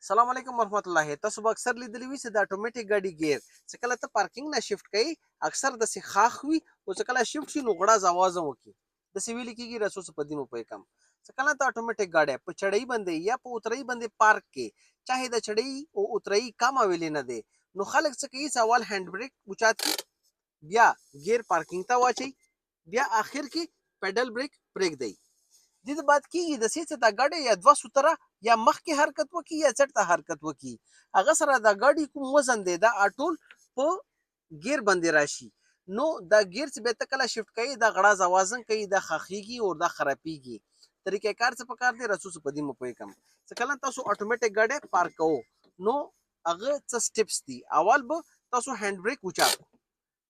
سلام علیکم ورحمت الله. تاسو به اکثر لیدلی وي چې د اتوماتیک ګاډي ګیر چې کله ته پارکینګ نه شفت کوي اکثر داسې خاښ وي او چې کله شفت شي نو غړاز اواز هم وکړي. داسې ویلې کېږي رسو څه په دې مو پوه کم چې کله ته اتوماتیک ګاډی په چړۍ باندې یا په اترۍ باندې پارک کې چاهے د چړۍ او اترۍ کم اویلې نه دی نو خلک څه کوي چې اول هاند بریک اوچات کړي بیا ګیر پارکینګ ته واچي بیا اخر کې پیډل بریک پرېږدي. دې د بعد کېږي د سې چې دا ګاډی یا دوه سوتره یا مخکې حرکت وکړي یا چټ ته حرکت وکړي هغه سره دا ګاډي کوم وزن دی دا اټول په ګیر باندې راشي نو دا ګیر چې به ته کله شفت کوي دا غړاز اوازن کوي دا خاخیږي او دا خرابېږي. طریقې کار څه پکار دی رسو څه په دې مو پوه کم چې کله تاسو اتوماتیک ګاډی پارک کوو نو هغه څه سټیپس دي. اول به تاسو هاند بریک اوچات کو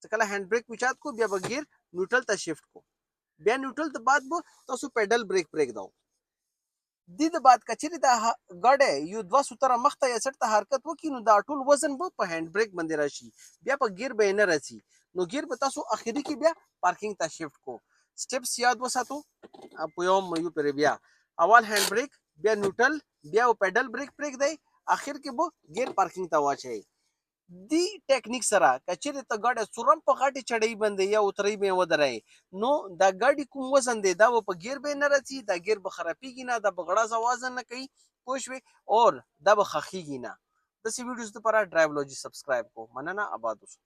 چې کله هاند بریک اوچات کو بیا به ګیر نیوټرل ته شفت کو بیا نیوټرل ته بعد به تاسو پیډل بریک پرېږدو. دې د بعد کچېرې دا ګاډی یو دوه سوتره مخته یا چټ ته حرکت وکړي نو دا ټول وزن به په هاند بریک باندې راشي بیا په ګیر به یې نه راځي نو ګیر به تاسو اخري کې بیا پارکینګ ته شفت کو. سټیپس یاد وساتو په یو پرې بیا اول هاند بریک بیا نیوټرل بیا پیډل بریک پرېږدئ اخر کې به ګیر پارکینګ ته واچئ. دی ټیکنیک سره کچېرې ته ګاډی څورم په غټې چړۍ باندې یا اترۍ به یې ودرئ نو دا ګاډي کوم وزن دی دا به په ګیر به نه راځي دا ګیر به خرابېږي نه دا به غړاز اوازه نه کوي پوه شوې اور دا به خښېږي نه. داسې ویډیوز لپاره ډرایو لوجي سبسکرایب کو. مننه. آباد اوسئ.